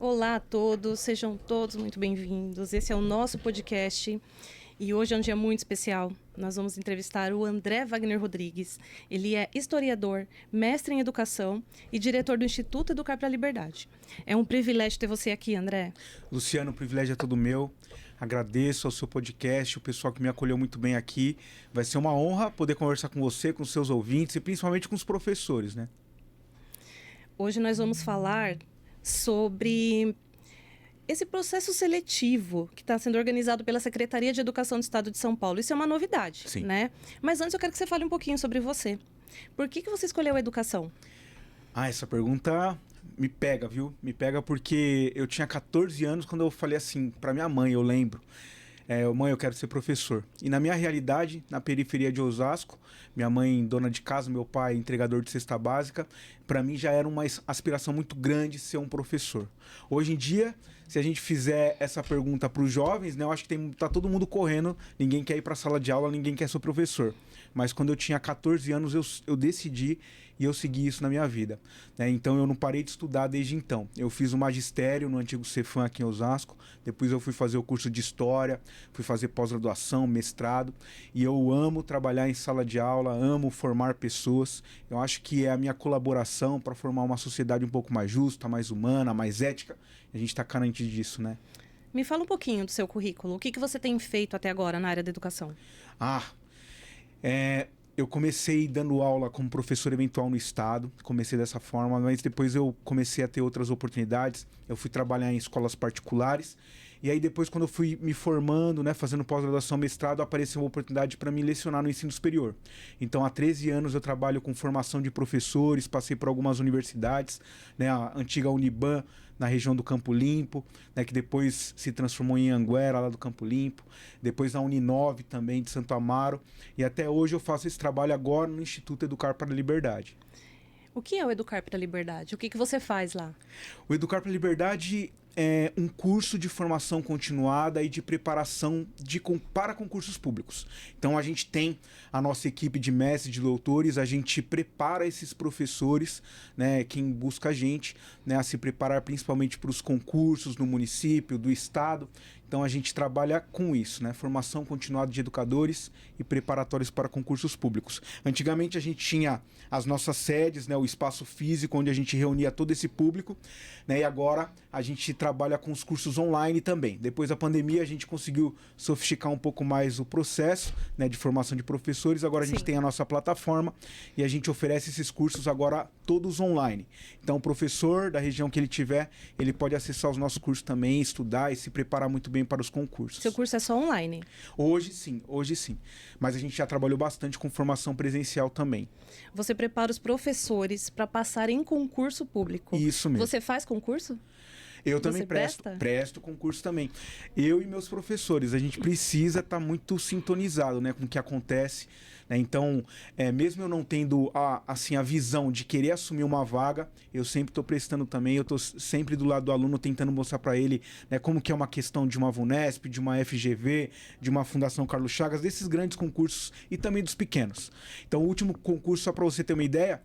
Olá a todos, sejam todos muito bem-vindos. Esse é o nosso podcast e hoje é um dia muito especial. Nós vamos entrevistar o André Wagner Rodrigues. Ele é historiador, mestre em educação e diretor do Instituto Educar para a Liberdade. É um privilégio ter você aqui, André. Luciano, o privilégio é todo meu. Agradeço ao seu podcast, o pessoal que me acolheu muito bem aqui. Vai ser uma honra poder conversar com você, com os seus ouvintes e principalmente com os professores, né? Hoje nós vamos falar sobre esse processo seletivo que está sendo organizado pela Secretaria de Educação do Estado de São Paulo. Isso é uma novidade, Sim. Né? Mas antes eu quero que você fale um pouquinho sobre você. Por que você escolheu a educação? Essa pergunta me pega, viu? Me pega porque eu tinha 14 anos quando eu falei assim para minha mãe, eu lembro. Mãe, eu quero ser professor. E na minha realidade, na periferia de Osasco, minha mãe dona de casa, meu pai entregador de cesta básica, para mim já era uma aspiração muito grande ser um professor. Hoje em dia, se a gente fizer essa pergunta para os jovens, né, eu acho que tá todo mundo correndo, ninguém quer ir para a sala de aula, ninguém quer ser professor. Mas quando eu tinha 14 anos, eu decidi e eu segui isso na minha vida. Né? Então eu não parei de estudar desde então. Eu fiz o magistério no antigo Cefam aqui em Osasco, depois eu fui fazer o curso de História, fui fazer pós-graduação, mestrado, e eu amo trabalhar em sala de aula, amo formar pessoas. Eu acho que é a minha colaboração para formar uma sociedade um pouco mais justa, mais humana, mais ética. A gente está carente disso, né? Me fala um pouquinho do seu currículo. O que você tem feito até agora na área da educação? Eu comecei dando aula como professor eventual no estado, comecei dessa forma, mas depois eu comecei a ter outras oportunidades, eu fui trabalhar em escolas particulares, e aí depois quando eu fui me formando, né, fazendo pós-graduação, mestrado, apareceu uma oportunidade para me lecionar no ensino superior. Então há 13 anos eu trabalho com formação de professores, passei por algumas universidades, né, a antiga Uniban, na região do Campo Limpo, né, que depois se transformou em Anguera, lá do Campo Limpo, depois na Uninove também, de Santo Amaro, e até hoje eu faço esse trabalho agora no Instituto Educar para a Liberdade. O que é o Educar para a Liberdade? O que você faz lá? O Educar para a Liberdade é um curso de formação continuada e de preparação para concursos públicos. Então a gente tem a nossa equipe de mestres, de doutores, a gente prepara esses professores, né, quem busca a gente, né, a se preparar principalmente para os concursos no município, do estado. Então a gente trabalha com isso, né, formação continuada de educadores e preparatórios para concursos públicos. Antigamente a gente tinha as nossas sedes, né, o espaço físico onde a gente reunia todo esse público, né, e agora a gente trabalha com os cursos online também. Depois da pandemia a gente conseguiu sofisticar um pouco mais o processo, né, de formação de professores. Agora a gente tem a nossa plataforma e a gente oferece esses cursos agora todos online. Então o professor da região que ele tiver, ele pode acessar os nossos cursos também, estudar e se preparar muito bem para os concursos. Seu curso é só online? Hoje sim. Mas a gente já trabalhou bastante com formação presencial também. Você prepara os professores para passarem em concurso público. Isso mesmo. Você faz concurso? Eu também presto concurso também. Eu e meus professores, a gente precisa estar muito sintonizado, né, com o que acontece, né? Então, mesmo eu não tendo a visão de querer assumir uma vaga, eu sempre estou prestando também, eu estou sempre do lado do aluno tentando mostrar para ele, né, como que é uma questão de uma VUNESP, de uma FGV, de uma Fundação Carlos Chagas, desses grandes concursos e também dos pequenos. Então, o último concurso, só para você ter uma ideia,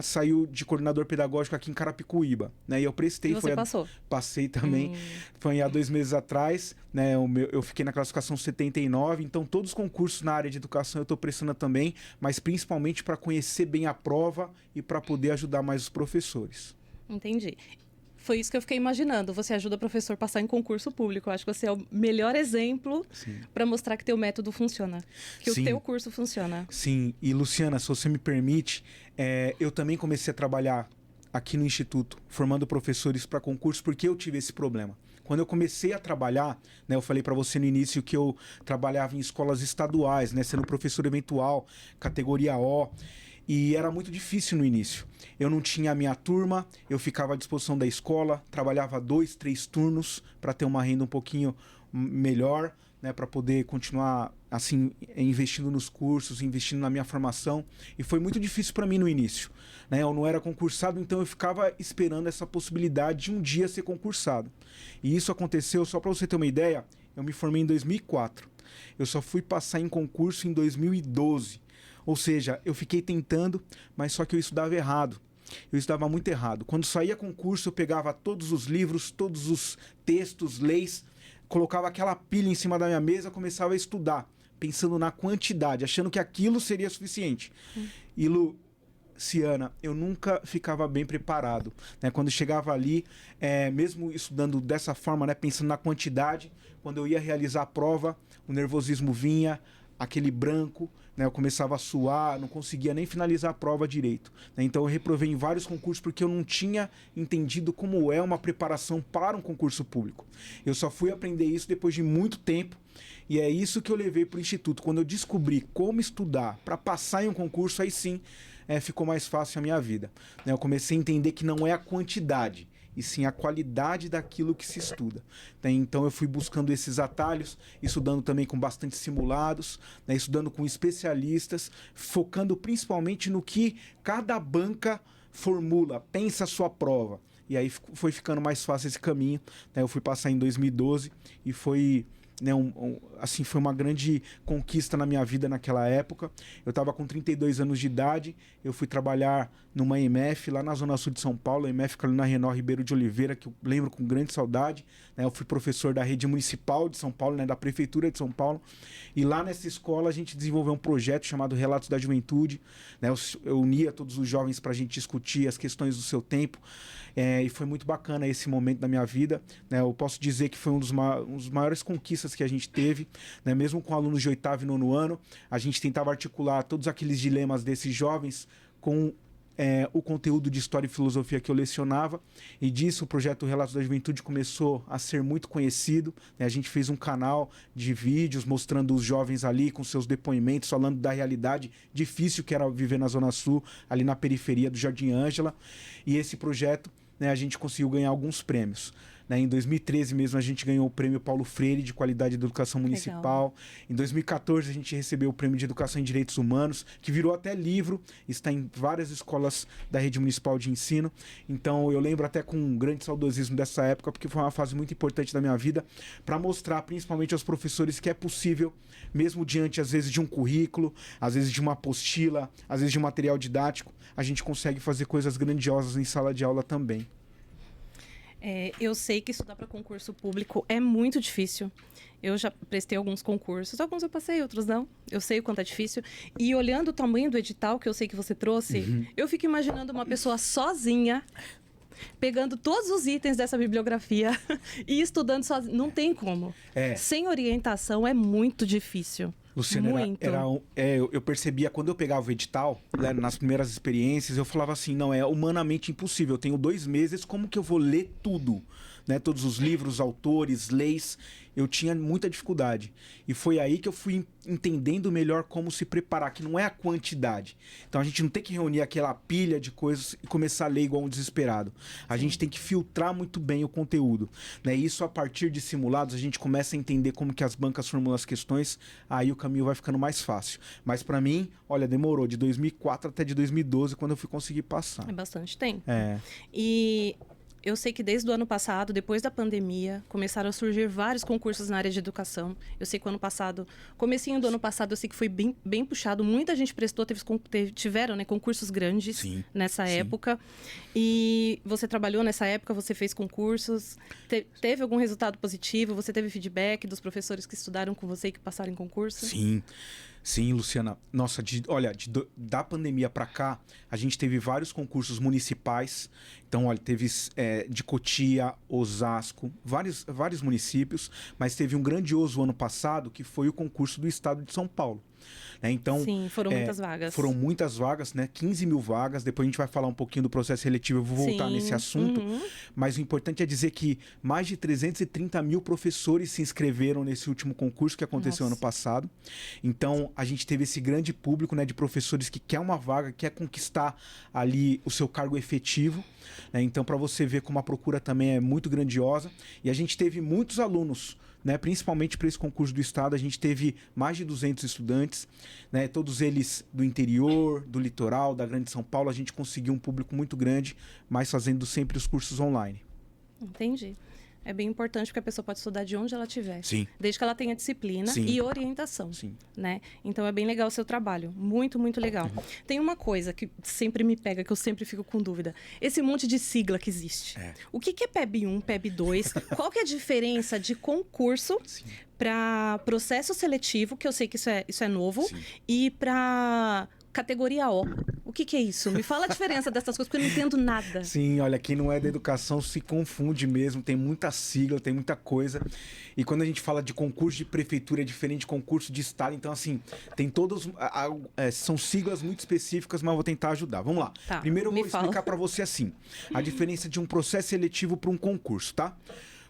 saiu de coordenador pedagógico aqui em Carapicuíba, né? E eu prestei. E você passou? Passei também. Foi há 2 meses atrás, né? Eu fiquei na classificação 79, então todos os concursos na área de educação eu estou prestando também, mas principalmente para conhecer bem a prova e para poder ajudar mais os professores. Entendi. Foi isso que eu fiquei imaginando. Você ajuda o professor a passar em concurso público. Eu acho que você é o melhor exemplo para mostrar que teu método funciona. Que Sim. O teu curso funciona. Sim. E, Luciana, se você me permite, eu também comecei a trabalhar aqui no Instituto, formando professores para concurso, porque eu tive esse problema. Quando eu comecei a trabalhar, né, eu falei para você no início que eu trabalhava em escolas estaduais, né, sendo professor eventual, categoria O, e era muito difícil no início. Eu não tinha a minha turma, eu ficava à disposição da escola, trabalhava 2, 3 turnos para ter uma renda um pouquinho melhor, né, para poder continuar assim investindo nos cursos, investindo na minha formação, e foi muito difícil para mim no início, né? Eu não era concursado, então eu ficava esperando essa possibilidade de um dia ser concursado. E isso aconteceu, só para você ter uma ideia, eu me formei em 2004. Eu só fui passar em concurso em 2012. Ou seja, eu fiquei tentando, mas só que eu estudava errado. eu estudava muito errado. Quando saía concurso, eu pegava todos os livros, todos os textos, leis, colocava aquela pilha em cima da minha mesa, começava a estudar, pensando na quantidade, achando que aquilo seria suficiente. E Luciana, eu nunca ficava bem preparado, né? Quando chegava ali, mesmo estudando dessa forma, né, pensando na quantidade, quando eu ia realizar a prova, o nervosismo vinha, aquele branco, né, eu começava a suar, não conseguia nem finalizar a prova direito, né? Então eu reprovei em vários concursos porque eu não tinha entendido como é uma preparação para um concurso público. Eu só fui aprender isso depois de muito tempo, e é isso que eu levei para o Instituto. Quando eu descobri como estudar para passar em um concurso, aí sim ficou mais fácil a minha vida, né? Eu comecei a entender que não é a quantidade, e sim a qualidade daquilo que se estuda, né? Então eu fui buscando esses atalhos, estudando também com bastante simulados, né? Estudando com especialistas, focando principalmente no que cada banca formula, pensa a sua prova. E aí foi ficando mais fácil esse caminho, né? Eu fui passar em 2012 e foi... Né, assim, foi uma grande conquista na minha vida naquela época. Eu estava com 32 anos de idade, eu fui trabalhar numa EMF lá na Zona Sul de São Paulo, a EMF Carolina Renó Ribeiro de Oliveira, que eu lembro com grande saudade, né? Eu fui professor da rede municipal de São Paulo, né, da prefeitura de São Paulo, e lá nessa escola a gente desenvolveu um projeto chamado Relatos da Juventude, né? Eu unia todos os jovens para a gente discutir as questões do seu tempo, e foi muito bacana esse momento da minha vida, né? Eu posso dizer que foi um dos maiores conquistas que a gente teve, né? Mesmo com alunos de 8º e 9º ano, a gente tentava articular todos aqueles dilemas desses jovens com o conteúdo de História e Filosofia que eu lecionava, e disso o projeto Relatos da Juventude começou a ser muito conhecido, né? A gente fez um canal de vídeos mostrando os jovens ali com seus depoimentos, falando da realidade difícil que era viver na Zona Sul, ali na periferia do Jardim Ângela, e esse projeto, né, a gente conseguiu ganhar alguns prêmios, né? Em 2013 mesmo a gente ganhou o prêmio Paulo Freire de qualidade da educação municipal. Legal. Em 2014 a gente recebeu o prêmio de educação em direitos humanos, que virou até livro, está em várias escolas da rede municipal de ensino. Então eu lembro até com um grande saudosismo dessa época, porque foi uma fase muito importante da minha vida, para mostrar principalmente aos professores que é possível, mesmo diante às vezes de um currículo, às vezes de uma apostila, às vezes de um material didático, a gente consegue fazer coisas grandiosas em sala de aula também. Eu sei que estudar para concurso público é muito difícil. Eu já prestei alguns concursos, alguns eu passei, outros não. Eu sei o quanto é difícil. E olhando o tamanho do edital, que eu sei que você trouxe, eu fico imaginando uma pessoa sozinha, pegando todos os itens dessa bibliografia e estudando sozinha. Não tem como. Sem orientação é muito difícil. Luciana, eu percebia quando eu pegava o edital, né, nas primeiras experiências, eu falava assim, não, é humanamente impossível, eu tenho 2 meses, como que eu vou ler tudo? Né, todos os livros, autores, leis, eu tinha muita dificuldade. E foi aí que eu fui entendendo melhor como se preparar, que não é a quantidade. Então a gente não tem que reunir aquela pilha de coisas e começar a ler igual um desesperado. A gente tem que filtrar muito bem o conteúdo, né? E isso a partir de simulados, a gente começa a entender como que as bancas formulam as questões, aí o caminho vai ficando mais fácil. Mas para mim, olha, demorou de 2004 até de 2012 quando eu fui conseguir passar. É bastante tempo. E eu sei que desde o ano passado, depois da pandemia, começaram a surgir vários concursos na área de educação. Eu sei que o ano passado, comecinho do ano passado, eu sei que foi bem puxado. Muita gente prestou, tiveram, né, concursos grandes nessa época. E você trabalhou nessa época, você fez concursos. Teve algum resultado positivo? Você teve feedback dos professores que estudaram com você e que passaram em concurso? Sim, Luciana. Nossa, da pandemia para cá, a gente teve vários concursos municipais. Então, olha, teve de Cotia, Osasco, vários municípios, mas teve um grandioso ano passado, que foi o concurso do Estado de São Paulo. Então, sim, foram muitas vagas. Foram muitas vagas, né? 15 mil vagas. Depois a gente vai falar um pouquinho do processo seletivo, eu vou voltar nesse assunto. Mas o importante é dizer que mais de 330 mil professores se inscreveram nesse último concurso que aconteceu ano passado. Então, a gente teve esse grande público, né, de professores que quer uma vaga, quer conquistar ali o seu cargo efetivo. Né? Então, para você ver como a procura também é muito grandiosa. E a gente teve muitos alunos, né, principalmente para esse concurso do Estado, a gente teve mais de 200 estudantes, né, todos eles do interior, do litoral, da Grande São Paulo. A gente conseguiu um público muito grande, mas fazendo sempre os cursos online. Entendi. é bem importante porque a pessoa pode estudar de onde ela estiver. Sim. Desde que ela tenha disciplina Sim. e orientação. Sim. Né? Então é bem legal o seu trabalho. Muito, muito legal. Tem uma coisa que sempre me pega, que eu sempre fico com dúvida. Esse monte de sigla que existe. O que é PEB 1, PEB 2? Qual que é a diferença de concurso para processo seletivo, que eu sei que isso é novo, Sim. e para categoria O? O que é isso? Me fala a diferença dessas coisas, porque eu não entendo nada. Sim, olha, quem não é da educação se confunde mesmo, tem muita sigla, tem muita coisa. E quando a gente fala de concurso de prefeitura, é diferente de concurso de estado. Então, assim, tem todos... são siglas muito específicas, mas eu vou tentar ajudar. Vamos lá. Tá, Primeiro eu vou me fala. explicar para você assim, a diferença de um processo seletivo para um concurso, tá?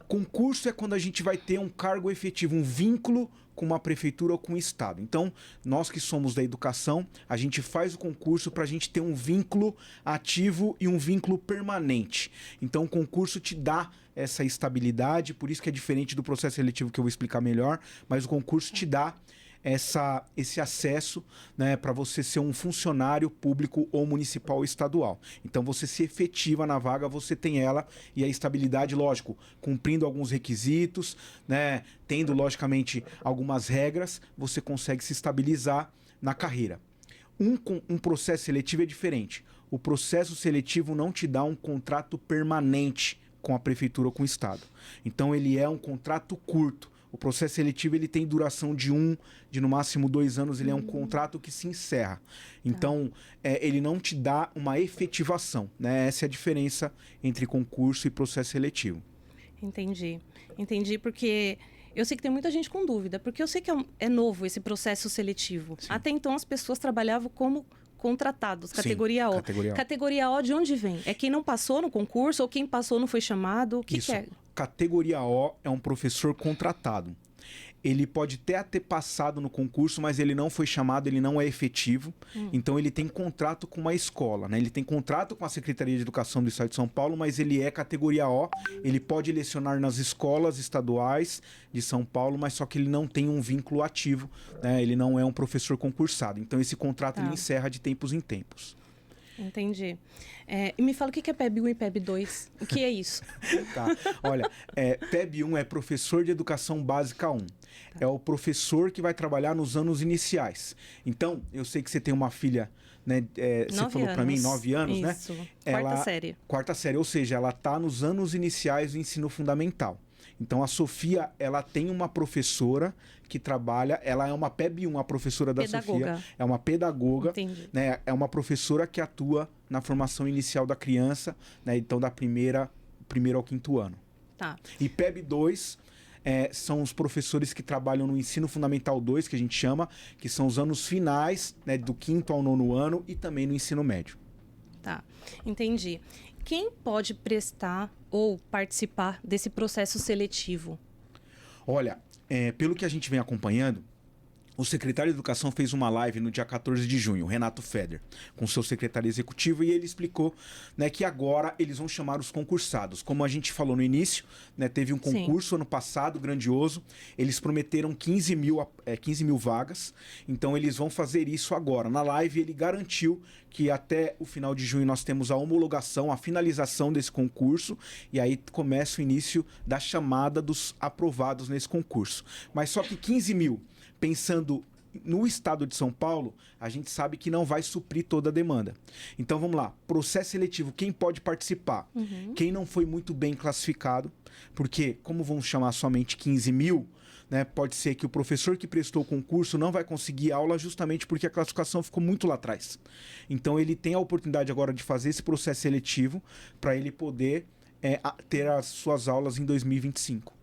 Concurso é quando a gente vai ter um cargo efetivo, um vínculo com uma prefeitura ou com um estado. Então, nós que somos da educação, a gente faz o concurso para a gente ter um vínculo ativo e um vínculo permanente. Então, o concurso te dá essa estabilidade, por isso que é diferente do processo seletivo que eu vou explicar melhor, mas o concurso te dá esse acesso, né, para você ser um funcionário público ou municipal ou estadual. Então você se efetiva na vaga, você tem ela e a estabilidade, lógico, cumprindo alguns requisitos, né, tendo logicamente algumas regras, você consegue se estabilizar na carreira. Um processo seletivo é diferente. O processo seletivo não te dá um contrato permanente com a prefeitura ou com o estado. Então ele é um contrato curto. O processo seletivo ele tem duração de no máximo 2 anos, ele é um contrato que se encerra. Então, ele não te dá uma efetivação, né? Essa é a diferença entre concurso e processo seletivo. Entendi. Entendi, porque eu sei que tem muita gente com dúvida, porque eu sei que é novo esse processo seletivo. Sim. Até então, as pessoas trabalhavam como contratados, categoria Sim, O. categoria O. Categoria O de onde vem? É quem não passou no concurso ou quem passou não foi chamado? O que Isso. é? Categoria O é um professor contratado. Ele pode até ter passado no concurso, mas ele não foi chamado, ele não é efetivo. Então ele tem contrato com uma escola, né? Ele tem contrato com a Secretaria de Educação do Estado de São Paulo, mas ele é categoria O. Ele pode lecionar nas escolas estaduais de São Paulo, mas só que ele não tem um vínculo ativo, né? Ele não é um professor concursado. Então esse contrato ele encerra de tempos em tempos. Entendi. E me fala o que é PEB 1 e PEB 2. O que é isso? Tá. Olha, PEB 1 é professor de educação básica 1. É o professor que vai trabalhar nos anos iniciais. Então, eu sei que você tem uma filha, né? Você falou para mim, 9 anos, isso. né? Quarta série. Quarta série, ou seja, ela está nos anos iniciais do ensino fundamental. Então, a Sofia, ela tem uma professora que trabalha, ela é uma PEB 1, a professora da Sofia. É uma pedagoga. Entendi. Né? É uma professora que atua na formação inicial da criança, né? Então, da primeiro ao 5º ano. Tá. E PEB 2 são os professores que trabalham no ensino fundamental 2, que a gente chama, que são os anos finais, né? Do 5º ao 9º ano e também no ensino médio. Tá, entendi. Quem pode prestar ou participar desse processo seletivo? Olha, pelo que a gente vem acompanhando, o secretário de Educação fez uma live no dia 14 de junho, Renato Feder, com seu secretário executivo, e ele explicou, né, que agora eles vão chamar os concursados. Como a gente falou no início, né, teve um concurso ano passado, grandioso, eles prometeram 15 mil vagas, então eles vão fazer isso agora. Na live ele garantiu que até o final de junho nós temos a homologação, a finalização desse concurso, e aí começa o início da chamada dos aprovados nesse concurso. Mas só que 15 mil... Pensando no estado de São Paulo, a gente sabe que não vai suprir toda a demanda. Então vamos lá, processo seletivo, quem pode participar? Quem não foi muito bem classificado, porque como vamos chamar somente 15 mil, né, pode ser que o professor que prestou o concurso não vai conseguir aula justamente porque a classificação ficou muito lá atrás. Então ele tem a oportunidade agora de fazer esse processo seletivo para ele poder ter as suas aulas em 2025.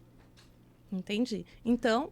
Entendi. Então,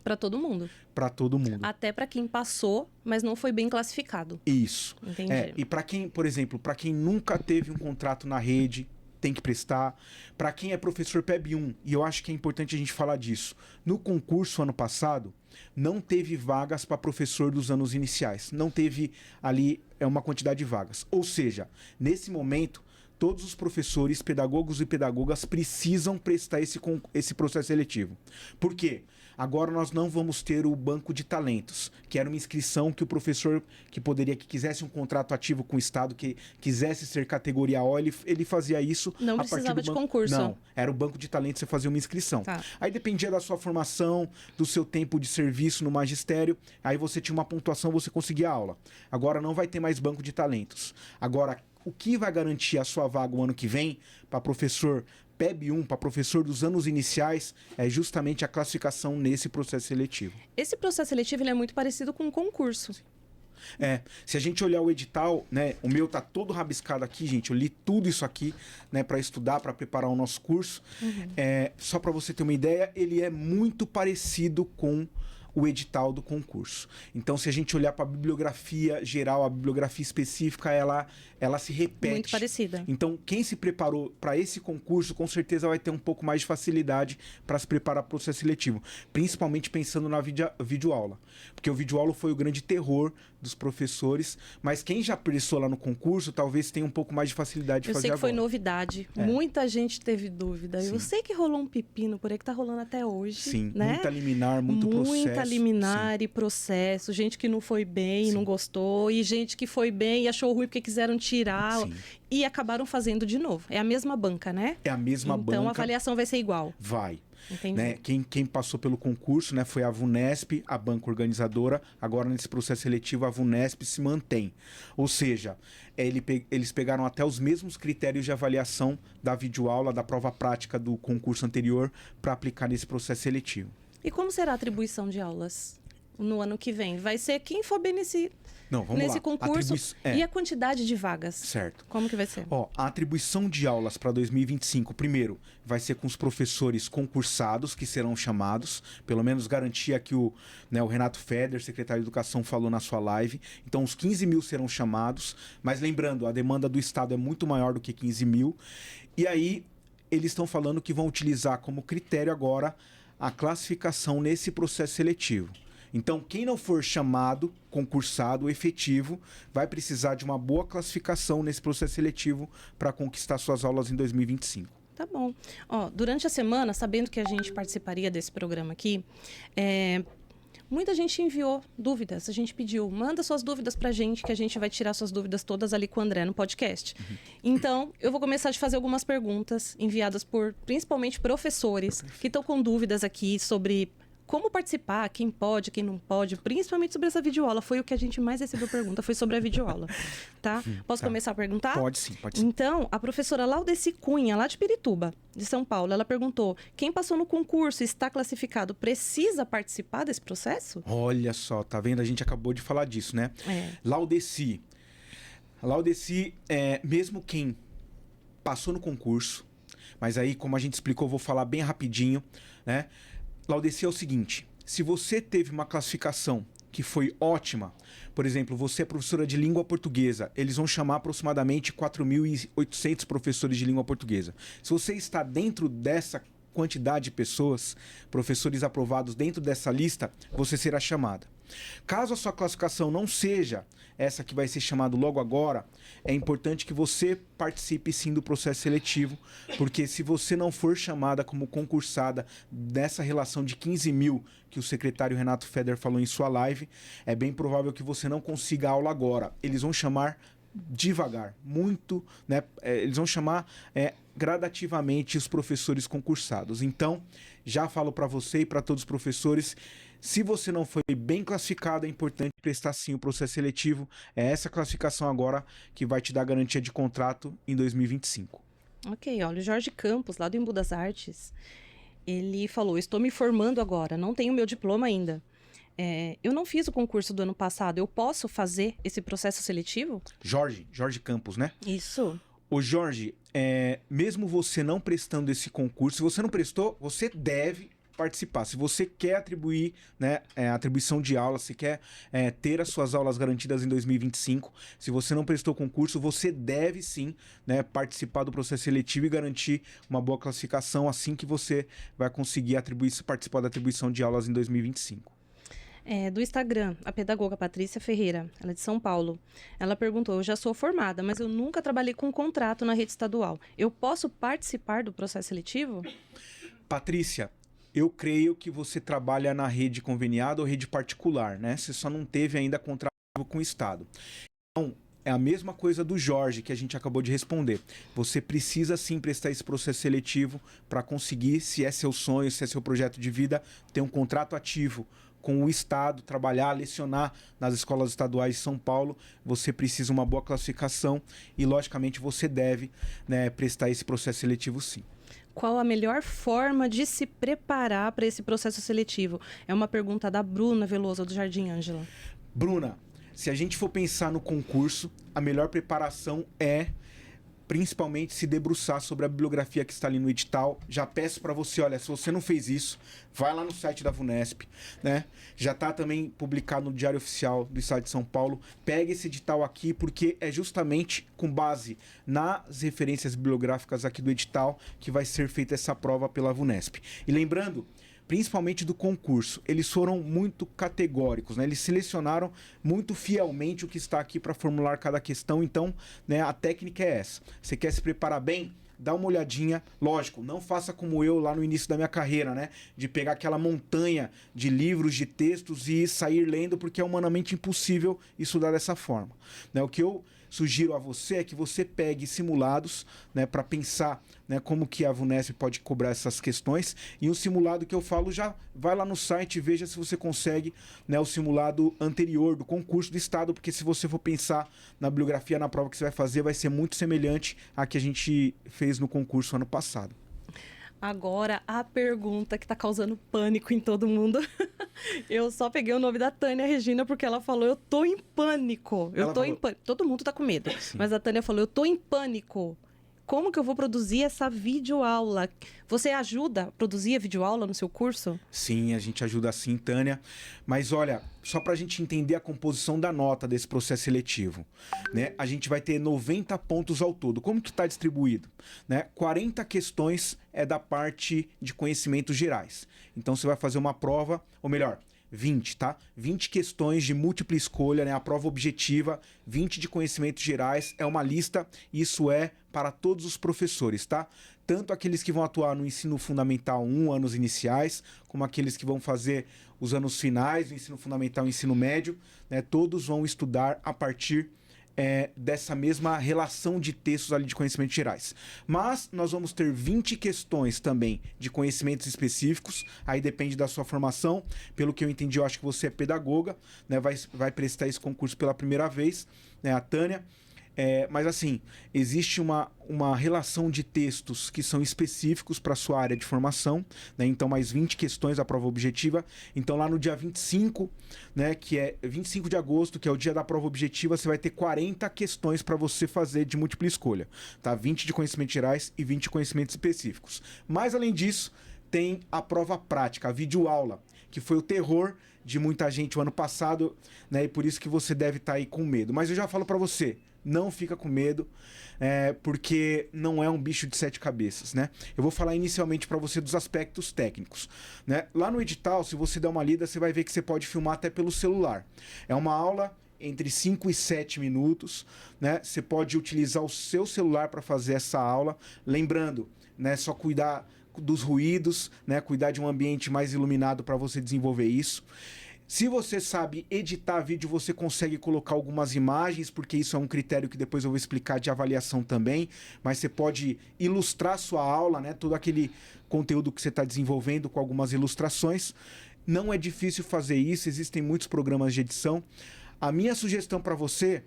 para todo mundo. Para todo mundo. Até para quem passou, mas não foi bem classificado. Isso. Entendi. E para quem, por exemplo, para quem nunca teve um contrato na rede, tem que prestar. Para quem é professor PEB 1, e eu acho que é importante a gente falar disso. No concurso ano passado, não teve vagas para professor dos anos iniciais. Não teve ali uma quantidade de vagas. Ou seja, nesse momento, todos os professores, pedagogos e pedagogas precisam prestar esse processo seletivo. Por quê? Agora nós não vamos ter o banco de talentos, que era uma inscrição que o professor que quisesse um contrato ativo com o Estado, que quisesse ser categoria O, ele fazia isso Não a partir precisava do de banco. concurso. Não, era o banco de talentos, você fazia uma inscrição. Tá. Aí dependia da sua formação, do seu tempo de serviço no magistério, aí você tinha uma pontuação, você conseguia aula. Agora não vai ter mais banco de talentos. Agora, o que vai garantir a sua vaga o ano que vem para professor PEB 1, para professor dos anos iniciais, é justamente a classificação nesse processo seletivo. Esse processo seletivo ele é muito parecido com um concurso. Se a gente olhar o edital, né, o meu tá todo rabiscado aqui, gente, eu li tudo isso aqui, né, para estudar, para preparar o nosso curso. Só para você ter uma ideia, ele é muito parecido com o edital do concurso. Então, se a gente olhar para a bibliografia geral, a bibliografia específica, ela se repete. Muito parecida. Então, quem se preparou para esse concurso, com certeza vai ter um pouco mais de facilidade para se preparar para o processo seletivo. Principalmente pensando na videoaula. Porque o videoaula foi o grande terror dos professores, mas quem já prestou lá no concurso, talvez tenha um pouco mais de facilidade de fazer agora. Eu sei que foi novidade. Muita gente teve dúvida. Sim. Eu sei que rolou um pepino por aí que tá rolando até hoje. Sim, né? muita liminar, muito processo. Muita liminar Sim. e processo. Gente que não foi bem, não gostou. E gente que foi bem e achou ruim porque quiseram tirar. Sim. E acabaram fazendo de novo. É a mesma banca, né? É a mesma banca. Então a avaliação vai ser igual. Vai. Entendi. Né? Quem passou pelo concurso, né, foi a VUNESP, a banca organizadora. Agora, nesse processo seletivo, a VUNESP se mantém. Ou seja, eles pegaram até os mesmos critérios de avaliação da videoaula, da prova prática do concurso anterior, para aplicar nesse processo seletivo. E como será a atribuição de aulas no ano que vem? Vai ser quem for bem nesse concurso e a quantidade de vagas. Certo. Como que vai ser? A atribuição de aulas para 2025, primeiro, vai ser com os professores concursados, que serão chamados, pelo menos garantia que o Renato Feder, secretário de Educação, falou na sua live. Então, os 15 mil serão chamados, mas lembrando, a demanda do Estado é muito maior do que 15 mil. E aí, eles estão falando que vão utilizar como critério agora a classificação nesse processo seletivo. Então, quem não for chamado, concursado, efetivo, vai precisar de uma boa classificação nesse processo seletivo para conquistar suas aulas em 2025. Tá bom. Durante a semana, sabendo que a gente participaria desse programa aqui, muita gente enviou dúvidas. A gente pediu, manda suas dúvidas pra gente, que a gente vai tirar suas dúvidas todas ali com o André no podcast. Então, eu vou começar a te fazer algumas perguntas enviadas por, principalmente, professores que estão com dúvidas aqui sobre como participar, quem pode, quem não pode, principalmente sobre essa videoaula. Foi o que a gente mais recebeu pergunta, foi sobre a videoaula. Tá? Posso começar a perguntar? Pode sim, pode sim. Então, a professora Laudeci Cunha, lá de Pirituba, de São Paulo, ela perguntou, quem passou no concurso e está classificado, precisa participar desse processo? Olha só, tá vendo? A gente acabou de falar disso, né? Laudeci, mesmo quem passou no concurso, mas aí, como a gente explicou, eu vou falar bem rapidinho, né? Laudeci é o seguinte, se você teve uma classificação que foi ótima, por exemplo, você é professora de língua portuguesa, eles vão chamar aproximadamente 4.800 professores de língua portuguesa. Se você está dentro dessa quantidade de pessoas, professores aprovados dentro dessa lista, você será chamada. Caso a sua classificação não seja essa que vai ser chamada logo agora, é importante que você participe sim do processo seletivo, porque se você não for chamada como concursada dessa relação de 15 mil que o secretário Renato Feder falou em sua live, é bem provável que você não consiga aula agora. Eles vão chamar devagar, muito, né? Eles vão chamar gradativamente os professores concursados. Então, já falo para você e para todos os professores, se você não foi bem classificado, é importante prestar sim o processo seletivo. É essa classificação agora que vai te dar garantia de contrato em 2025. Ok, olha, o Jorge Campos, lá do Embu das Artes, ele falou, estou me formando agora, não tenho meu diploma ainda. Eu não fiz o concurso do ano passado, eu posso fazer esse processo seletivo? Jorge Campos, né? Isso. Ô Jorge, mesmo você não prestando esse concurso, se você não prestou, você deve participar. Se você quer atribuir, né, atribuição de aula, se quer ter as suas aulas garantidas em 2025, se você não prestou concurso, você deve sim, né, participar do processo seletivo e garantir uma boa classificação assim que você vai conseguir participar da atribuição de aulas em 2025. Do Instagram, a pedagoga Patrícia Ferreira, ela é de São Paulo. Ela perguntou: eu já sou formada, mas eu nunca trabalhei com contrato na rede estadual. Eu posso participar do processo seletivo? Patrícia, eu creio que você trabalha na rede conveniada ou rede particular, né? Você só não teve ainda contrato com o Estado. Então, é a mesma coisa do Jorge, que a gente acabou de responder. Você precisa sim prestar esse processo seletivo para conseguir, se é seu sonho, se é seu projeto de vida, ter um contrato ativo com o Estado, trabalhar, lecionar nas escolas estaduais de São Paulo. Você precisa uma boa classificação e, logicamente, você deve, né, prestar esse processo seletivo sim. Qual a melhor forma de se preparar para esse processo seletivo? É uma pergunta da Bruna Veloso, do Jardim Ângela. Bruna, se a gente for pensar no concurso, a melhor preparação é principalmente se debruçar sobre a bibliografia que está ali no edital. Já peço para você, olha, se você não fez isso, vai lá no site da VUNESP, né? Já está também publicado no Diário Oficial do Estado de São Paulo. Pega esse edital aqui, porque é justamente com base nas referências bibliográficas aqui do edital que vai ser feita essa prova pela VUNESP. E lembrando, principalmente do concurso, eles foram muito categóricos, né? Eles selecionaram muito fielmente o que está aqui para formular cada questão. Então, né, a técnica é essa. Você quer se preparar bem? Dá uma olhadinha. Lógico, não faça como eu lá no início da minha carreira, né? De pegar aquela montanha de livros, de textos e sair lendo, porque é humanamente impossível estudar dessa forma, né? O que eu sugiro a você é que você pegue simulados, né, para pensar, né, como que a VUNESP pode cobrar essas questões. E um simulado que eu falo, já vai lá no site e veja se você consegue, né, o simulado anterior do concurso do Estado, porque se você for pensar na bibliografia, na prova que você vai fazer, vai ser muito semelhante à que a gente fez no concurso ano passado. Agora, a pergunta que está causando pânico em todo mundo. Eu só peguei o nome da Tânia Regina porque ela falou: eu tô em pânico. Em pânico. Todo mundo tá com medo. Sim. Mas a Tânia falou: eu tô em pânico. Como que eu vou produzir essa videoaula? Você ajuda a produzir a videoaula no seu curso? Sim, a gente ajuda sim, Tânia. Mas olha, só para a gente entender a composição da nota desse processo seletivo, né? A gente vai ter 90 pontos ao todo. Como que está distribuído? Né? 40 questões é da parte de conhecimentos gerais. Então você vai fazer uma prova, ou melhor, 20, tá? 20 questões de múltipla escolha, né? A prova objetiva, 20 de conhecimentos gerais, é uma lista, isso é para todos os professores, tá? Tanto aqueles que vão atuar no ensino fundamental 1, anos iniciais, como aqueles que vão fazer os anos finais, o ensino fundamental e ensino médio, né? Todos vão estudar a partir dessa mesma relação de textos ali de conhecimentos gerais. Mas nós vamos ter 20 questões também de conhecimentos específicos, aí depende da sua formação. Pelo que eu entendi, eu acho que você é pedagoga, né? Vai prestar esse concurso pela primeira vez, né? A Tânia. Mas assim, existe uma relação de textos que são específicos para a sua área de formação, né? Então, mais 20 questões da prova objetiva. Então, lá no dia 25, né, que é 25 de agosto, que é o dia da prova objetiva, você vai ter 40 questões para você fazer de múltipla escolha, tá? 20 de conhecimentos gerais e 20 de conhecimentos específicos. Mas, além disso, tem a prova prática, a videoaula, que foi o terror de muita gente o ano passado, né? E por isso que você deve estar aí com medo. Mas eu já falo para você, não fica com medo, porque não é um bicho de 7 cabeças, né? Eu vou falar inicialmente para você dos aspectos técnicos, né? Lá no edital, se você der uma lida, você vai ver que você pode filmar até pelo celular. É uma aula entre 5 e 7 minutos, né? Você pode utilizar o seu celular para fazer essa aula. Lembrando, né? Só cuidar dos ruídos, né? Cuidar de um ambiente mais iluminado para você desenvolver isso. Se você sabe editar vídeo, você consegue colocar algumas imagens, porque isso é um critério que depois eu vou explicar de avaliação também, mas você pode ilustrar sua aula, né? Todo aquele conteúdo que você está desenvolvendo com algumas ilustrações. Não é difícil fazer isso, existem muitos programas de edição. A minha sugestão para você,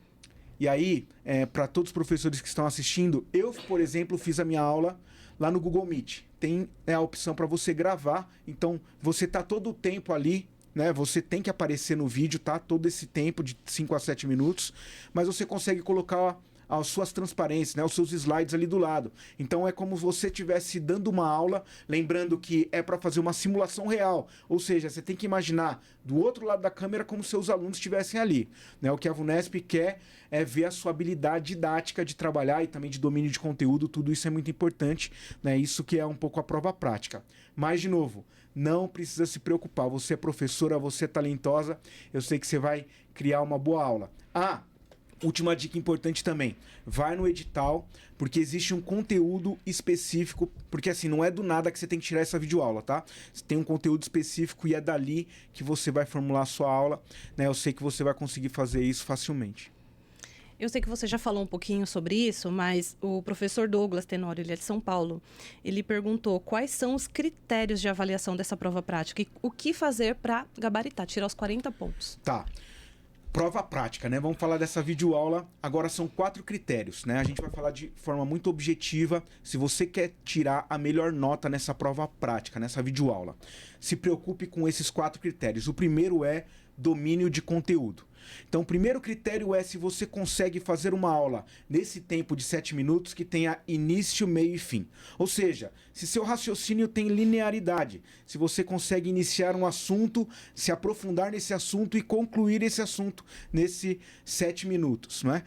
e aí, para todos os professores que estão assistindo, eu, por exemplo, fiz a minha aula lá no Google Meet. Tem a opção para você gravar, então você está todo o tempo ali, né? Você tem que aparecer no vídeo, tá? Todo esse tempo de 5 a 7 minutos, mas você consegue colocar as suas transparências, né, os seus slides ali do lado. Então é como se você estivesse dando uma aula, lembrando que é para fazer uma simulação real. Ou seja, você tem que imaginar do outro lado da câmera como seus alunos estivessem ali. Né? O que a VUNESP quer é ver a sua habilidade didática de trabalhar e também de domínio de conteúdo. Tudo isso é muito importante. Né? Isso que é um pouco a prova prática. Mas, de novo, não precisa se preocupar. Você é professora, você é talentosa. Eu sei que você vai criar uma boa aula. Última dica importante também, vai no edital, porque existe um conteúdo específico, porque assim, não é do nada que você tem que tirar essa videoaula, tá? Você tem um conteúdo específico e é dali que você vai formular a sua aula, né? Eu sei que você vai conseguir fazer isso facilmente. Eu sei que você já falou um pouquinho sobre isso, mas o professor Douglas Tenório, ele é de São Paulo, ele perguntou quais são os critérios de avaliação dessa prova prática e o que fazer para gabaritar, tirar os 40 pontos. Tá. Prova prática, né? Vamos falar dessa videoaula. Agora são 4 critérios, né? A gente vai falar de forma muito objetiva. Se você quer tirar a melhor nota nessa prova prática, nessa videoaula, se preocupe com esses 4 critérios. O primeiro é domínio de conteúdo. Então, o primeiro critério é se você consegue fazer uma aula nesse tempo de 7 minutos que tenha início, meio e fim. Ou seja, se seu raciocínio tem linearidade, se você consegue iniciar um assunto, se aprofundar nesse assunto e concluir esse assunto nesses 7 minutos, não é?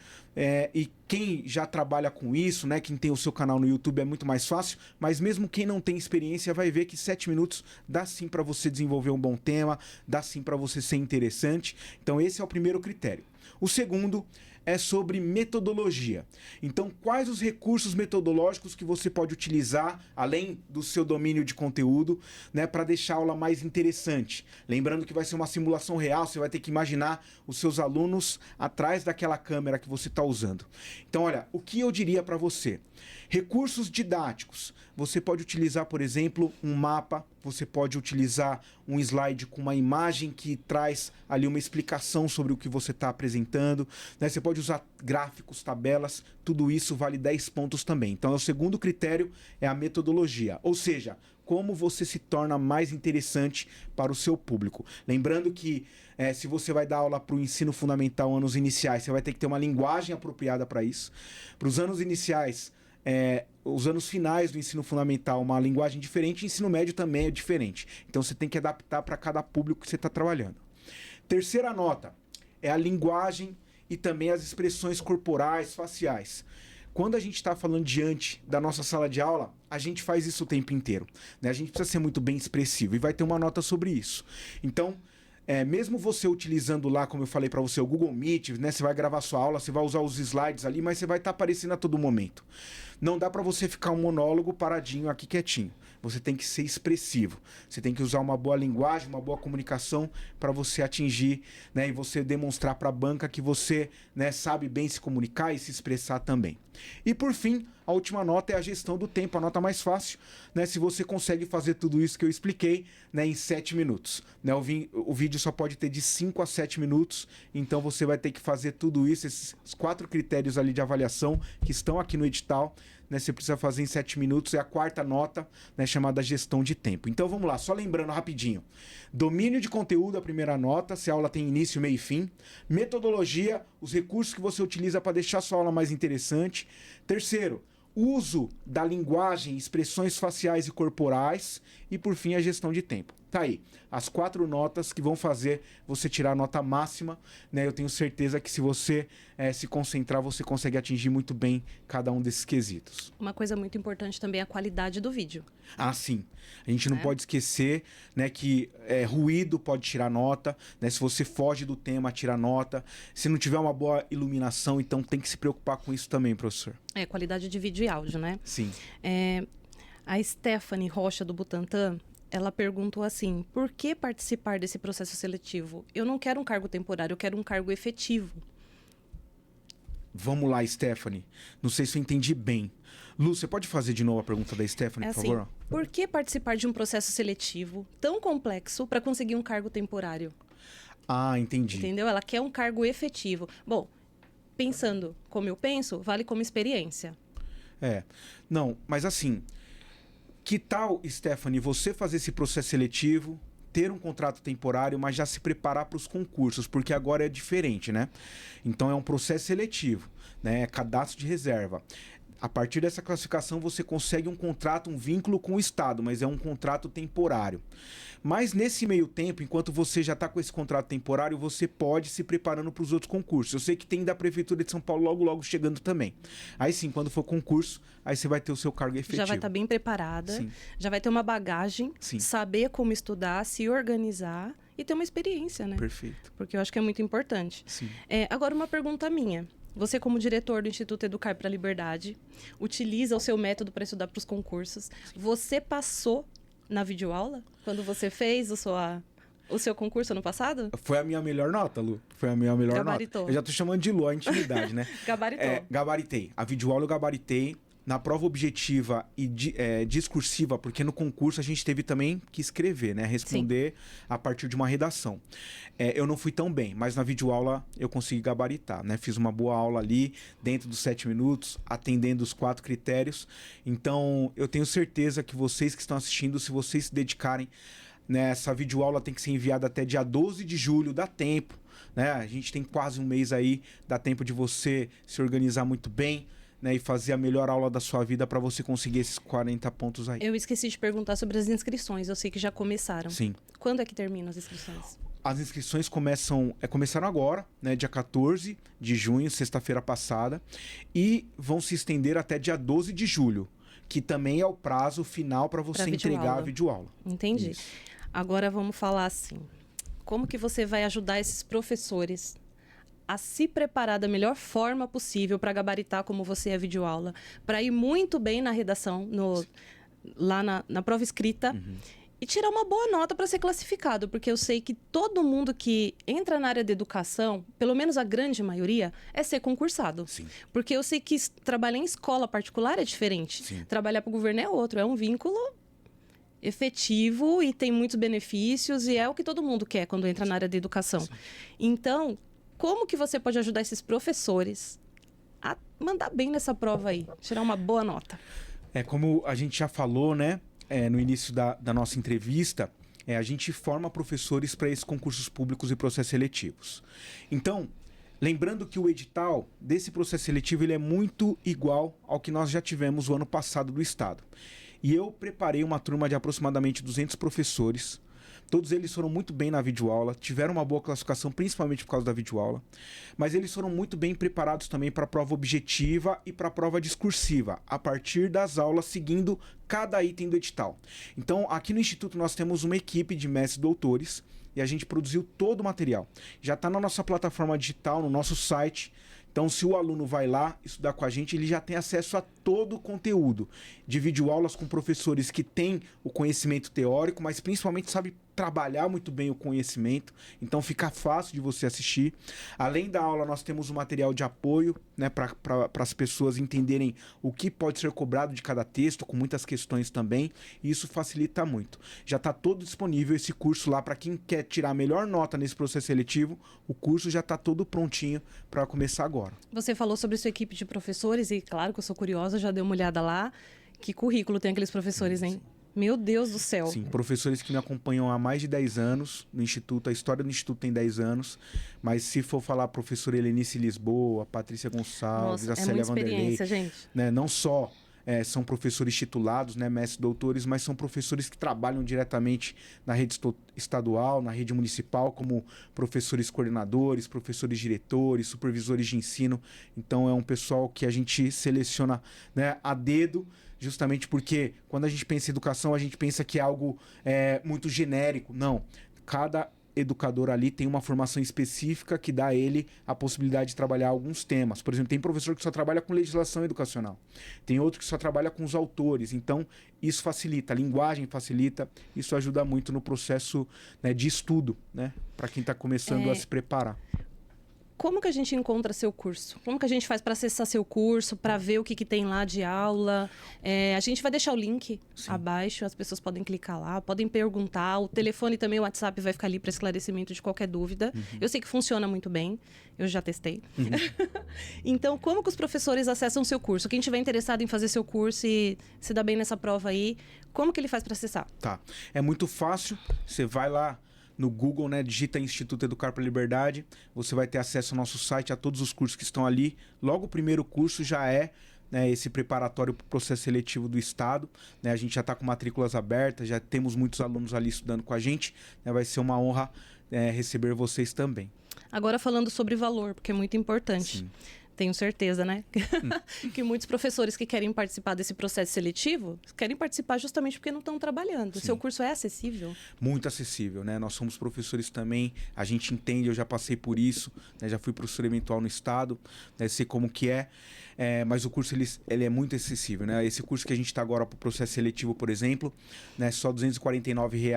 E quem já trabalha com isso, né, quem tem o seu canal no YouTube é muito mais fácil, mas mesmo quem não tem experiência vai ver que 7 minutos dá sim para você desenvolver um bom tema, dá sim para você ser interessante. Então esse é o primeiro critério. O segundo é sobre metodologia. Então, quais os recursos metodológicos que você pode utilizar, além do seu domínio de conteúdo, né, para deixar a aula mais interessante? Lembrando que vai ser uma simulação real, você vai ter que imaginar os seus alunos atrás daquela câmera que você está usando. Então, olha, o que eu diria para você? Recursos didáticos. Você pode utilizar, por exemplo, um mapa, você pode utilizar um slide com uma imagem que traz ali uma explicação sobre o que você está apresentando, né? Você pode usar gráficos, tabelas, tudo isso vale 10 pontos também. Então, o segundo critério é a metodologia, ou seja, como você se torna mais interessante para o seu público. Lembrando que se você vai dar aula para o ensino fundamental, anos iniciais, você vai ter que ter uma linguagem apropriada para isso. Para os anos iniciais, os anos finais do ensino fundamental, uma linguagem diferente, ensino médio também é diferente. Então você tem que adaptar para cada público que você está trabalhando. Terceira nota é a linguagem e também as expressões corporais, faciais. Quando a gente está falando diante da nossa sala de aula, a gente faz isso o tempo inteiro, né? A gente precisa ser muito bem expressivo e vai ter uma nota sobre isso. Então, mesmo você utilizando lá, como eu falei para você, o Google Meet, né? Você vai gravar sua aula, você vai usar os slides ali, mas você vai estar aparecendo a todo momento. Não dá para você ficar um monólogo paradinho aqui quietinho. Você tem que ser expressivo. Você tem que usar uma boa linguagem, uma boa comunicação para você atingir, né, e você demonstrar para a banca que você, né, sabe bem se comunicar e se expressar também. E por fim, a última nota é a gestão do tempo, a nota mais fácil, né, se você consegue fazer tudo isso que eu expliquei, né, em 7 minutos. Né, o vídeo só pode ter de 5 a 7 minutos, então você vai ter que fazer tudo isso, esses 4 critérios ali de avaliação que estão aqui no edital, né, você precisa fazer em 7 minutos, é a quarta nota, né, chamada gestão de tempo. Então vamos lá, só lembrando rapidinho. Domínio de conteúdo, a primeira nota, se a aula tem início, meio e fim. Metodologia, os recursos que você utiliza para deixar a sua aula mais interessante. Terceiro, uso da linguagem, expressões faciais e corporais. E por fim, a gestão de tempo. Tá aí, as 4 notas que vão fazer você tirar a nota máxima, né? Eu tenho certeza que se você se concentrar, você consegue atingir muito bem cada um desses quesitos. Uma coisa muito importante também é a qualidade do vídeo. Ah, sim. A gente não pode esquecer, né, que ruído pode tirar nota, né? Se você foge do tema, tira nota. Se não tiver uma boa iluminação, então tem que se preocupar com isso também, professor. Qualidade de vídeo e áudio, né? Sim. A Stephanie Rocha, do Butantan, ela perguntou assim, por que participar desse processo seletivo? Eu não quero um cargo temporário, eu quero um cargo efetivo. Vamos lá, Stephanie. Não sei se eu entendi bem. Lu, você pode fazer de novo a pergunta da Stephanie, por favor? Por que participar de um processo seletivo tão complexo para conseguir um cargo temporário? Ah, entendi. Entendeu? Ela quer um cargo efetivo. Bom, pensando como eu penso, vale como experiência. Não, mas assim, que tal, Stephanie, você fazer esse processo seletivo, ter um contrato temporário, mas já se preparar para os concursos, porque agora é diferente, né? Então é um processo seletivo, né? É cadastro de reserva. A partir dessa classificação você consegue um contrato, um vínculo com o Estado, mas é um contrato temporário. Mas nesse meio tempo, enquanto você já está com esse contrato temporário, você pode ir se preparando para os outros concursos. Eu sei que tem da Prefeitura de São Paulo logo chegando também. Aí sim, quando for concurso, aí você vai ter o seu cargo efetivo. Já vai estar bem preparada, Sim. já vai ter uma bagagem, Sim. saber como estudar, se organizar e ter uma experiência, né? Perfeito. Porque eu acho que é muito importante. Sim. Agora, uma pergunta minha. Você, como diretor do Instituto Educar para a Liberdade, utiliza o seu método para estudar para os concursos. Você passou na videoaula quando você fez o seu concurso ano passado? Foi a minha melhor nota, Lu. Foi a minha melhor Gabaritou. nota. Eu já tô chamando de Lu, a intimidade, né? Gabaritou. Gabaritei. A videoaula eu gabaritei. Na prova objetiva e discursiva, porque no concurso a gente teve também que escrever, né? Responder a partir de uma redação. Eu não fui tão bem, mas na videoaula eu consegui gabaritar, né? Fiz uma boa aula ali, dentro dos 7 minutos, atendendo os 4 critérios. Então, eu tenho certeza que vocês que estão assistindo, se vocês se dedicarem, né? Essa videoaula tem que ser enviada até dia 12 de julho, dá tempo, né? A gente tem quase um mês aí, dá tempo de você se organizar muito bem, né, e fazer a melhor aula da sua vida para você conseguir esses 40 pontos aí. Eu esqueci de perguntar sobre as inscrições. Eu sei que já começaram. Sim. Quando é que terminam as inscrições? As inscrições começaram agora, né, dia 14 de junho, sexta-feira passada, e vão se estender até dia 12 de julho, que também é o prazo final para você entregar a videoaula. Entendi. Isso. Agora vamos falar assim. Como que você vai ajudar esses professores a se preparar da melhor forma possível para gabaritar como você é a videoaula, para ir muito bem na redação, lá na prova escrita, e tirar uma boa nota para ser classificado, porque eu sei que todo mundo que entra na área da educação, pelo menos a grande maioria, é ser concursado. Sim. Porque eu sei que trabalhar em escola particular é diferente. Sim. Trabalhar para o governo é outro, é um vínculo efetivo e tem muitos benefícios e é o que todo mundo quer quando entra na área da educação. Sim. Então, como que você pode ajudar esses professores a mandar bem nessa prova aí, tirar uma boa nota? Como a gente já falou, né, no início da nossa entrevista, a gente forma professores para esses concursos públicos e processos seletivos. Então, lembrando que o edital desse processo seletivo ele é muito igual ao que nós já tivemos o ano passado do Estado. E eu preparei uma turma de aproximadamente 200 professores. Todos eles foram muito bem na videoaula, tiveram uma boa classificação, principalmente por causa da videoaula, mas eles foram muito bem preparados também para a prova objetiva e para a prova discursiva, a partir das aulas, seguindo cada item do edital. Então, aqui no Instituto nós temos uma equipe de mestres e doutores e a gente produziu todo o material. Já está na nossa plataforma digital, no nosso site. Então, se o aluno vai lá estudar com a gente, ele já tem acesso a todo o conteúdo de videoaulas com professores que têm o conhecimento teórico, mas principalmente sabe trabalhar muito bem o conhecimento, então fica fácil de você assistir. Além da aula, nós temos um material de apoio, né, para as pessoas entenderem o que pode ser cobrado de cada texto, com muitas questões também, e isso facilita muito. Já está todo disponível esse curso lá para quem quer tirar a melhor nota nesse processo seletivo, o curso já está todo prontinho para começar agora. Você falou sobre sua equipe de professores e, claro que eu sou curiosa, já dei uma olhada lá. Que currículo tem aqueles professores, hein? Meu Deus do céu. Sim, professores que me acompanham há mais de 10 anos no Instituto. A história do Instituto tem 10 anos. Mas se for falar professora Helenice Lisboa, Patrícia Gonçalves, a Célia Vanderlei, gente. Né, não só são professores titulados, né, mestres doutores, mas são professores que trabalham diretamente na rede estadual, na rede municipal, como professores coordenadores, professores diretores, supervisores de ensino. Então é um pessoal que a gente seleciona, né, a dedo, justamente porque quando a gente pensa em educação, a gente pensa que é algo muito genérico. Não, cada educador ali tem uma formação específica que dá a ele a possibilidade de trabalhar alguns temas. Por exemplo, tem professor que só trabalha com legislação educacional, tem outro que só trabalha com os autores. Então, isso facilita, a linguagem facilita, isso ajuda muito no processo, né, de estudo, né, para quem está começando a se preparar. Como que a gente encontra seu curso? Como que a gente faz para acessar seu curso, para ver o que tem lá de aula? A gente vai deixar o link abaixo, as pessoas podem clicar lá, podem perguntar. O telefone também, o WhatsApp vai ficar ali para esclarecimento de qualquer dúvida. Eu sei que funciona muito bem, eu já testei. Então, como que os professores acessam seu curso? Quem tiver interessado em fazer seu curso e se dar bem nessa prova aí, como que ele faz para acessar? Tá, é muito fácil, você vai lá no Google, né, digita Instituto Educar para a Liberdade, você vai ter acesso ao nosso site, a todos os cursos que estão ali. Logo o primeiro curso já é, né, esse preparatório para o processo seletivo do Estado, né, a gente já está com matrículas abertas, já temos muitos alunos ali estudando com a gente, né, vai ser uma honra receber vocês também. Agora falando sobre valor, porque é muito importante. Sim. Tenho certeza, né? Que muitos professores que querem participar desse processo seletivo querem participar justamente porque não estão trabalhando. O seu curso é acessível? Muito acessível, né? Nós somos professores também, a gente entende, eu já passei por isso, né? Já fui professor eventual no Estado, né? Sei como que é. Mas o curso ele é muito acessível, né? Esse curso que a gente está agora para o processo seletivo, por exemplo, né? Só R$ 249,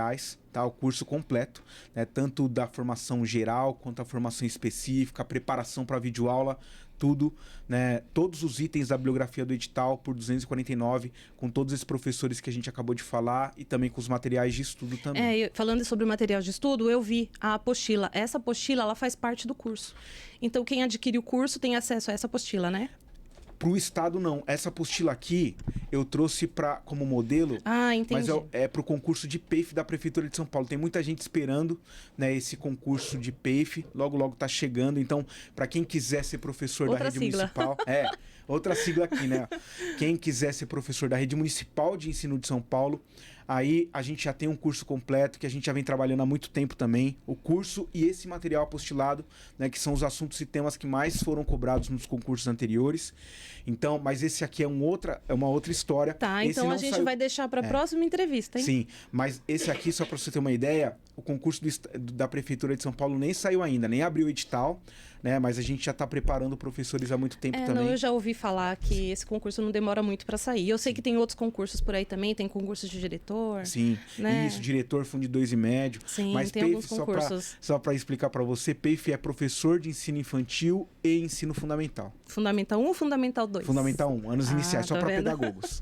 tá? O curso completo, né? Tanto da formação geral quanto a formação específica, a preparação para a videoaula, tudo, né? Todos os itens da bibliografia do edital por R$ 249, com todos esses professores que a gente acabou de falar e também com os materiais de estudo também. Falando sobre o material de estudo, eu vi a apostila. Essa apostila, ela faz parte do curso. Então, quem adquire o curso tem acesso a essa apostila, né? Para o Estado, não. Essa apostila aqui, eu trouxe como modelo, entendi. Mas é para o concurso de PEIF da Prefeitura de São Paulo. Tem muita gente esperando, né, esse concurso de PEIF. Logo, logo está chegando. Então, para quem quiser ser professor da rede municipal... outra sigla aqui, né? Quem quiser ser professor da rede municipal de ensino de São Paulo, aí a gente já tem um curso completo que a gente já vem trabalhando há muito tempo também. O curso e esse material apostilado, né, que são os assuntos e temas que mais foram cobrados nos concursos anteriores. Então, mas esse aqui é uma outra história. Tá, então a gente vai deixar para a próxima entrevista, hein? Sim, mas esse aqui, só para você ter uma ideia, o concurso da Prefeitura de São Paulo nem saiu ainda, nem abriu o edital, né? Mas a gente já está preparando professores há muito tempo também. Não, eu já ouvi falar que esse concurso não demora muito para sair. Eu sei que tem outros concursos por aí também, tem concurso de diretor. Sim, né? Isso, diretor, fundo de 2,5. Sim, mas tem PEIF, alguns concursos. Só para explicar para você, PEIF é professor de ensino infantil e ensino fundamental. Fundamental 1 ou Fundamental 2? Fundamental 1, anos iniciais, só para pedagogos.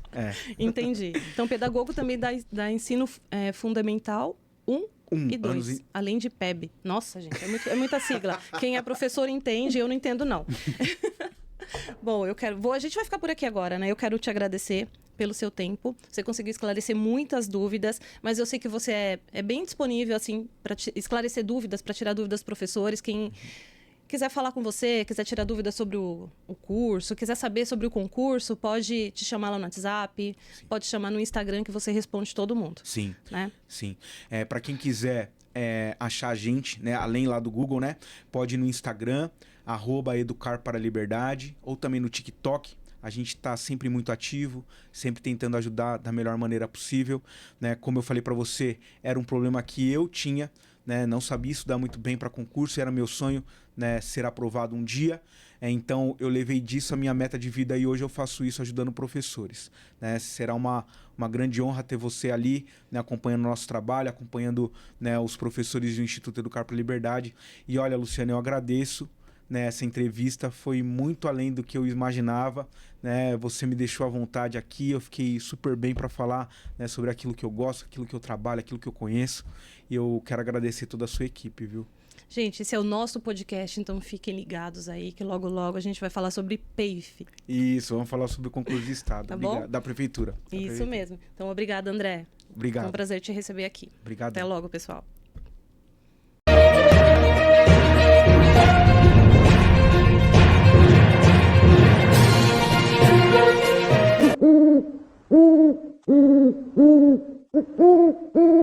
Entendi. Então, pedagogo também dá ensino fundamental 1 e 2, além de PEB. Nossa, gente, é muita sigla. Quem é professor entende, eu não entendo, não. Bom, a gente vai ficar por aqui agora, né? Eu quero te agradecer pelo seu tempo. Você conseguiu esclarecer muitas dúvidas, mas eu sei que você é bem disponível, assim, para esclarecer dúvidas, para tirar dúvidas dos professores. Quem quiser falar com você, quiser tirar dúvidas sobre o curso, quiser saber sobre o concurso, pode te chamar lá no WhatsApp, pode chamar no Instagram que você responde todo mundo. Sim, né? Sim. Para quem quiser achar a gente, né, além lá do Google, né, pode ir no Instagram, @Educar para a Liberdade, ou também no TikTok. A gente está sempre muito ativo, sempre tentando ajudar da melhor maneira possível, né? Como eu falei para você, era um problema que eu tinha, né? Não sabia estudar muito bem para concurso, era meu sonho, né, ser aprovado um dia. Então eu levei disso a minha meta de vida e hoje eu faço isso ajudando professores, né? Será uma grande honra ter você ali, né, acompanhando o nosso trabalho, acompanhando, né, os professores do Instituto Educar para a Liberdade. E olha, Luciana, eu agradeço, né, essa entrevista foi muito além do que eu imaginava, né? Você me deixou à vontade aqui, eu fiquei super bem para falar, né, sobre aquilo que eu gosto, aquilo que eu trabalho, aquilo que eu conheço. E eu quero agradecer toda a sua equipe, viu? Gente, esse é o nosso podcast, então fiquem ligados aí, que logo, logo a gente vai falar sobre PEIF. Isso, vamos falar sobre o concurso de Estado, tá bom? Da Prefeitura. Isso mesmo. Então, obrigada, André. Obrigado. Foi um prazer te receber aqui. Obrigado. Até logo, pessoal.